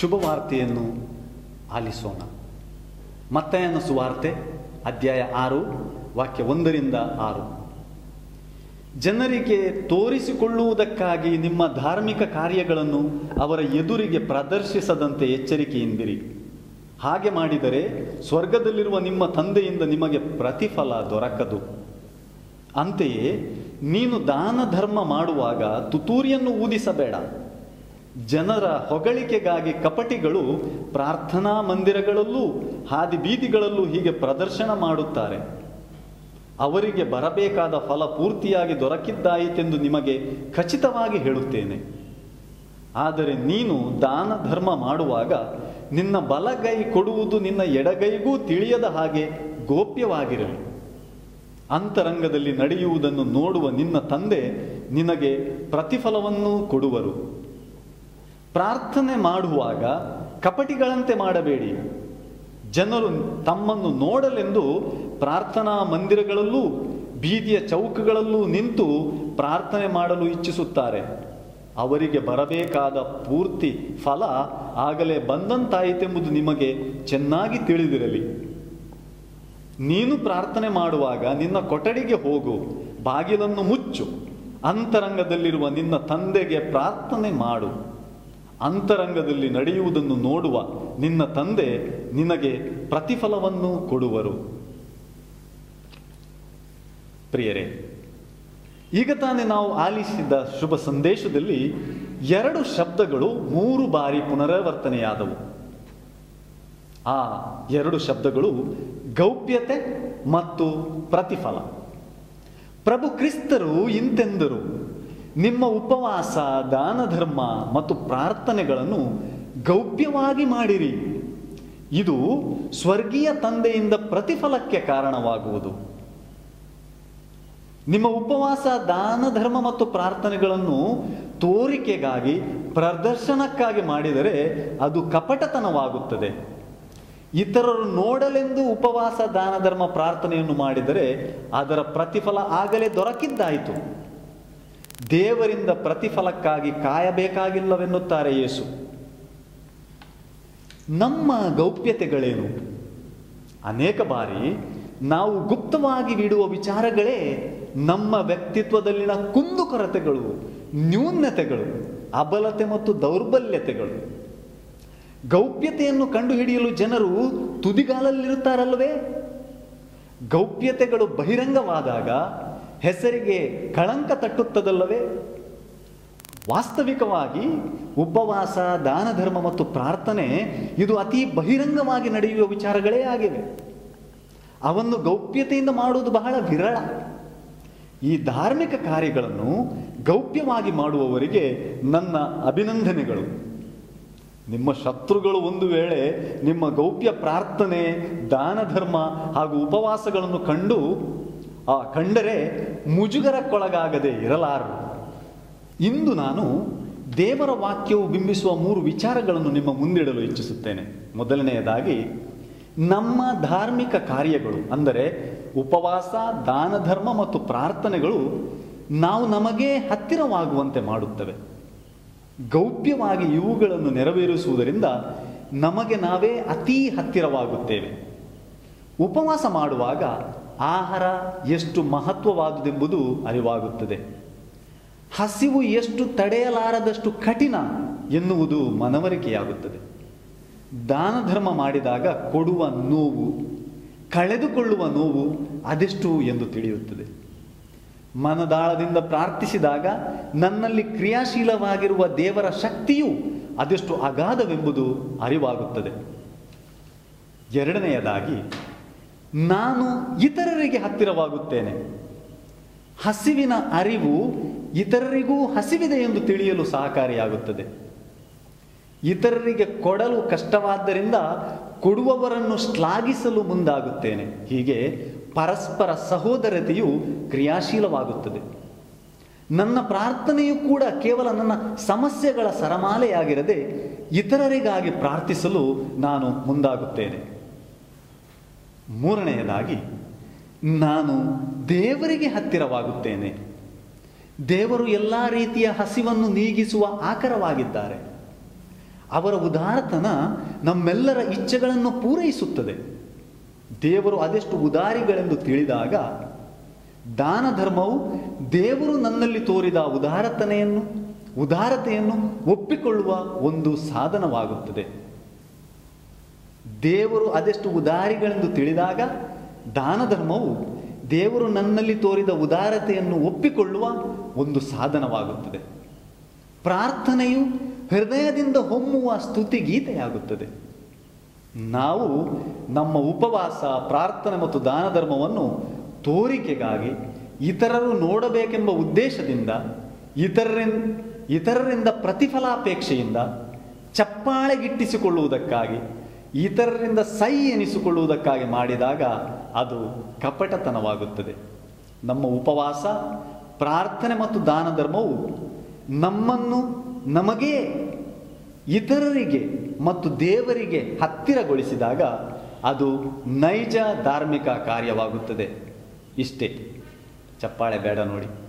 ಶುಭವಾರ್ತೆಯನ್ನು ಆಲಿಸೋಣ. ಮತ್ತಾಯನ ಸುವಾರ್ತೆ ಅಧ್ಯಾಯ 6 ವಾಕ್ಯ 1-6. ಜನರಿಗೆ ತೋರಿಸಿಕೊಳ್ಳುವುದಕ್ಕಾಗಿ ನಿಮ್ಮ ಧಾರ್ಮಿಕ ಕಾರ್ಯಗಳನ್ನು ಅವರ ಎದುರಿಗೆ ಪ್ರದರ್ಶಿಸದಂತೆ ಎಚ್ಚರಿಕೆಯಿಂದಿರಿ. ಹಾಗೆ ಮಾಡಿದರೆ ಸ್ವರ್ಗದಲ್ಲಿರುವ ನಿಮ್ಮ ತಂದೆಯಿಂದ ನಿಮಗೆ ಪ್ರತಿಫಲ ದೊರಕದು. ಅಂತೆಯೇ ನೀನು ದಾನ ಧರ್ಮ ಮಾಡುವಾಗ ತುತ್ತೂರಿಯನ್ನು ಊದಿಸಬೇಡ. ಜನರ ಹೊಗಳಿಕೆಗಾಗಿ ಕಪಟಿಗಳು ಪ್ರಾರ್ಥನಾ ಮಂದಿರಗಳಲ್ಲೂ ಹಾದಿ ಬೀದಿಗಳಲ್ಲೂ ಹೀಗೆ ಪ್ರದರ್ಶನ ಮಾಡುತ್ತಾರೆ. ಅವರಿಗೆ ಬರಬೇಕಾದ ಫಲ ಪೂರ್ತಿಯಾಗಿ ದೊರಕಿದ್ದಾಯಿತೆಂದು ನಿಮಗೆ ಖಚಿತವಾಗಿ ಹೇಳುತ್ತೇನೆ. ಆದರೆ ನೀನು ದಾನ ಧರ್ಮ ಮಾಡುವಾಗ ನಿನ್ನ ಬಲಗೈ ಕೊಡುವುದು ನಿನ್ನ ಎಡಗೈಗೂ ತಿಳಿಯದ ಹಾಗೆ ಗೋಪ್ಯವಾಗಿರಲಿ. ಅಂತರಂಗದಲ್ಲಿ ನಡೆಯುವುದನ್ನು ನೋಡುವ ನಿನ್ನ ತಂದೆ ನಿನಗೆ ಪ್ರತಿಫಲವನ್ನು ಕೊಡುವರು. ಪ್ರಾರ್ಥನೆ ಮಾಡುವಾಗ ಕಪಟಿಗಳಂತೆ ಮಾಡಬೇಡಿ. ಜನರು ತಮ್ಮನ್ನು ನೋಡಲೆಂದು ಪ್ರಾರ್ಥನಾ ಮಂದಿರಗಳಲ್ಲೂ ಬೀದಿಯ ಚೌಕಗಳಲ್ಲೂ ನಿಂತು ಪ್ರಾರ್ಥನೆ ಮಾಡಲು ಇಚ್ಛಿಸುತ್ತಾರೆ. ಅವರಿಗೆ ಬರಬೇಕಾದ ಪೂರ್ತಿ ಫಲ ಆಗಲೇ ಬಂದಂತಾಯಿತೆಂಬುದು ನಿಮಗೆ ಚೆನ್ನಾಗಿ ತಿಳಿದಿರಲಿ. ನೀನು ಪ್ರಾರ್ಥನೆ ಮಾಡುವಾಗ ನಿನ್ನ ಕೊಠಡಿಗೆ ಹೋಗು, ಬಾಗಿಲನ್ನು ಮುಚ್ಚು, ಅಂತರಂಗದಲ್ಲಿರುವ ನಿನ್ನ ತಂದೆಗೆ ಪ್ರಾರ್ಥನೆ ಮಾಡು. ಅಂತರಂಗದಲ್ಲಿ ನಡೆಯುವುದನ್ನು ನೋಡುವ ನಿನ್ನ ತಂದೆ ನಿನಗೆ ಪ್ರತಿಫಲವನ್ನು ಕೊಡುವರು. ಪ್ರಿಯರೇ, ಈಗ ತಾನೇ ನಾವು ಆಲಿಸಿದ ಶುಭ ಸಂದೇಶದಲ್ಲಿ 2 ಶಬ್ದಗಳು 3 ಬಾರಿ ಪುನರಾವರ್ತನೆಯಾದವು. ಆ 2 ಶಬ್ದಗಳು ಗೌಪ್ಯತೆ ಮತ್ತು ಪ್ರತಿಫಲ. ಪ್ರಭು ಕ್ರಿಸ್ತರು ಇಂತೆಂದರು, ನಿಮ್ಮ ಉಪವಾಸ, ದಾನ ಧರ್ಮ ಮತ್ತು ಪ್ರಾರ್ಥನೆಗಳನ್ನು ಗೌಪ್ಯವಾಗಿ ಮಾಡಿರಿ. ಇದು ಸ್ವರ್ಗೀಯ ತಂದೆಯಿಂದ ಪ್ರತಿಫಲಕ್ಕೆ ಕಾರಣವಾಗುವುದು. ನಿಮ್ಮ ಉಪವಾಸ, ದಾನ ಧರ್ಮ ಮತ್ತು ಪ್ರಾರ್ಥನೆಗಳನ್ನು ತೋರಿಕೆಗಾಗಿ, ಪ್ರದರ್ಶನಕ್ಕಾಗಿ ಮಾಡಿದರೆ ಅದು ಕಪಟತನವಾಗುತ್ತದೆ. ಇತರರು ನೋಡಲೆಂದು ಉಪವಾಸ, ದಾನ ಧರ್ಮ, ಪ್ರಾರ್ಥನೆಯನ್ನು ಮಾಡಿದರೆ ಅದರ ಪ್ರತಿಫಲ ಆಗಲೇ ದೊರಕಿದ್ದಾಯಿತು. ದೇವರಿಂದ ಪ್ರತಿಫಲಕ್ಕಾಗಿ ಕಾಯಬೇಕಾಗಿಲ್ಲವೆನ್ನುತ್ತಾರೆ ಯೇಸು. ನಮ್ಮ ಗೌಪ್ಯತೆಗಳೇನು? ಅನೇಕ ಬಾರಿ ನಾವು ಗುಪ್ತವಾಗಿ ಬಿಡುವ ವಿಚಾರಗಳೇ ನಮ್ಮ ವ್ಯಕ್ತಿತ್ವದಲ್ಲಿನ ಕುಂದುಕೊರತೆಗಳು, ನ್ಯೂನತೆಗಳು, ಅಬಲತೆ ಮತ್ತು ದೌರ್ಬಲ್ಯತೆಗಳು. ಗೌಪ್ಯತೆಯನ್ನು ಕಂಡುಹಿಡಿಯಲು ಜನರು ತುದಿಗಾಲಲ್ಲಿರುತ್ತಾರಲ್ವೇ? ಗೌಪ್ಯತೆಗಳು ಬಹಿರಂಗವಾದಾಗ ಹೆಸರಿಗೆ ಕಳಂಕ ತಟ್ಟುತ್ತದಲ್ಲವೇ? ವಾಸ್ತವಿಕವಾಗಿ ಉಪವಾಸ, ದಾನ ಧರ್ಮ ಮತ್ತು ಪ್ರಾರ್ಥನೆ ಇದು ಅತಿ ಬಹಿರಂಗವಾಗಿ ನಡೆಯುವ ವಿಚಾರಗಳೇ ಆಗಿವೆ. ಅವನ್ನು ಗೌಪ್ಯತೆಯಿಂದ ಮಾಡುವುದು ಬಹಳ ವಿರಳ. ಈ ಧಾರ್ಮಿಕ ಕಾರ್ಯಗಳನ್ನು ಗೌಪ್ಯವಾಗಿ ಮಾಡುವವರಿಗೆ ನನ್ನ ಅಭಿನಂದನೆಗಳು. ನಿಮ್ಮ ಶತ್ರುಗಳು ಒಂದು ವೇಳೆ ನಿಮ್ಮ ಗೌಪ್ಯ ಪ್ರಾರ್ಥನೆ, ದಾನ ಧರ್ಮ ಹಾಗೂ ಉಪವಾಸಗಳನ್ನು ಕಂಡರೆ ಮುಜುಗರಕ್ಕೊಳಗಾಗದೆ ಇರಲಾರರು. ಇಂದು ನಾನು ದೇವರ ವಾಕ್ಯವು ಬಿಂಬಿಸುವ 3 ವಿಚಾರಗಳನ್ನು ನಿಮ್ಮ ಮುಂದಿಡಲು ಇಚ್ಛಿಸುತ್ತೇನೆ. ಮೊದಲನೆಯದಾಗಿ, ನಮ್ಮ ಧಾರ್ಮಿಕ ಕಾರ್ಯಗಳು ಅಂದರೆ ಉಪವಾಸ, ದಾನ ಧರ್ಮ ಮತ್ತು ಪ್ರಾರ್ಥನೆಗಳು ನಾವು ನಮಗೆ ಹತ್ತಿರವಾಗುವಂತೆ ಮಾಡುತ್ತವೆ. ಗೌಪ್ಯವಾಗಿ ಇವುಗಳನ್ನು ನೆರವೇರಿಸುವುದರಿಂದ ನಮಗೆ ನಾವೇ ಅತೀ ಹತ್ತಿರವಾಗುತ್ತೇವೆ. ಉಪವಾಸ ಮಾಡುವಾಗ ಆಹಾರ ಎಷ್ಟು ಮಹತ್ವವಾದುದೆಂಬುದು ಅರಿವಾಗುತ್ತದೆ. ಹಸಿವು ಎಷ್ಟು ತಡೆಯಲಾರದಷ್ಟು ಕಠಿಣ ಎನ್ನುವುದು ಮನವರಿಕೆಯಾಗುತ್ತದೆ. ದಾನ ಧರ್ಮ ಮಾಡಿದಾಗ ಕೊಡುವ ನೋವು, ಕಳೆದುಕೊಳ್ಳುವ ನೋವು ಅದೆಷ್ಟು ಎಂದು ತಿಳಿಯುತ್ತದೆ. ಮನದಾಳದಿಂದ ಪ್ರಾರ್ಥಿಸಿದಾಗ ನನ್ನಲ್ಲಿ ಕ್ರಿಯಾಶೀಲವಾಗಿರುವ ದೇವರ ಶಕ್ತಿಯು ಅದೆಷ್ಟು ಅಗಾಧವೆಂಬುದು ಅರಿವಾಗುತ್ತದೆ. ಎರಡನೆಯದಾಗಿ, ನಾನು ಇತರರಿಗೆ ಹತ್ತಿರವಾಗುತ್ತೇನೆ. ಹಸಿವಿನ ಅರಿವು ಇತರರಿಗೂ ಹಸಿವಿದೆ ಎಂದು ತಿಳಿಯಲು ಸಹಕಾರಿಯಾಗುತ್ತದೆ. ಇತರರಿಗೆ ಕೊಡಲು ಕಷ್ಟವಾದ್ದರಿಂದ ಕೊಡುವವರನ್ನು ಶ್ಲಾಘಿಸಲು ಮುಂದಾಗುತ್ತೇನೆ. ಹೀಗೆ ಪರಸ್ಪರ ಸಹೋದರತೆಯು ಕ್ರಿಯಾಶೀಲವಾಗುತ್ತದೆ. ನನ್ನ ಪ್ರಾರ್ಥನೆಯು ಕೂಡ ಕೇವಲ ನನ್ನ ಸಮಸ್ಯೆಗಳ ಸರಮಾಲೆಯಾಗಿರದೆ ಇತರರಿಗಾಗಿ ಪ್ರಾರ್ಥಿಸಲು ನಾನು ಮುಂದಾಗುತ್ತೇನೆ. ಮೂರನೆಯದಾಗಿ, ನಾನು ದೇವರಿಗೆ ಹತ್ತಿರವಾಗುತ್ತೇನೆ. ದೇವರು ಎಲ್ಲ ರೀತಿಯ ಹಸಿವನ್ನು ನೀಗಿಸುವ ಆಕರವಾಗಿದ್ದಾರೆ. ಅವರ ಉದಾರತನ ನಮ್ಮೆಲ್ಲರ ಇಚ್ಛೆಗಳನ್ನು ಪೂರೈಸುತ್ತದೆ. ದೇವರು ಅದೆಷ್ಟು ಉದಾರಿಗಳೆಂದು ತಿಳಿದಾಗ ದಾನ ಧರ್ಮವು ದೇವರು ನನ್ನಲ್ಲಿ ತೋರಿದ ಉದಾರತೆಯನ್ನು ಒಪ್ಪಿಕೊಳ್ಳುವ ಒಂದು ಸಾಧನವಾಗುತ್ತದೆ. ದೇವರು ಅದೆಷ್ಟು ಉದಾರಿಗಳೆಂದು ತಿಳಿದಾಗ ದಾನ ಧರ್ಮವು ದೇವರು ನನ್ನಲ್ಲಿ ತೋರಿದ ಉದಾರತೆಯನ್ನು ಒಪ್ಪಿಕೊಳ್ಳುವ ಒಂದು ಸಾಧನವಾಗುತ್ತದೆ. ಪ್ರಾರ್ಥನೆಯು ಹೃದಯದಿಂದ ಹೊಮ್ಮುವ ಸ್ತುತಿಗೀತೆಯಾಗುತ್ತದೆ. ನಾವು ನಮ್ಮ ಉಪವಾಸ, ಪ್ರಾರ್ಥನೆ ಮತ್ತು ದಾನ ಧರ್ಮವನ್ನು ತೋರಿಕೆಗಾಗಿ, ಇತರರು ನೋಡಬೇಕೆಂಬ ಉದ್ದೇಶದಿಂದ, ಇತರರಿಂದ ಪ್ರತಿಫಲಾಪೇಕ್ಷೆಯಿಂದ, ಚಪ್ಪಾಳೆಗಿಟ್ಟಿಸಿಕೊಳ್ಳುವುದಕ್ಕಾಗಿ, ಇತರರಿಂದ ಸೈ ಎನಿಸಿಕೊಳ್ಳುವುದಕ್ಕಾಗಿ ಮಾಡಿದಾಗ ಅದು ಕಪಟತನವಾಗುತ್ತದೆ. ನಮ್ಮ ಉಪವಾಸ, ಪ್ರಾರ್ಥನೆ ಮತ್ತು ದಾನ ಧರ್ಮವು ನಮ್ಮನ್ನು ನಮಗೇ, ಇತರರಿಗೆ ಮತ್ತು ದೇವರಿಗೆ ಹತ್ತಿರಗೊಳಿಸಿದಾಗ ಅದು ನೈಜ ಧಾರ್ಮಿಕ ಕಾರ್ಯವಾಗುತ್ತದೆ. ಇಷ್ಟೇ. ಚಪ್ಪಾಳೆ ಬೇಡ ನೋಡಿ.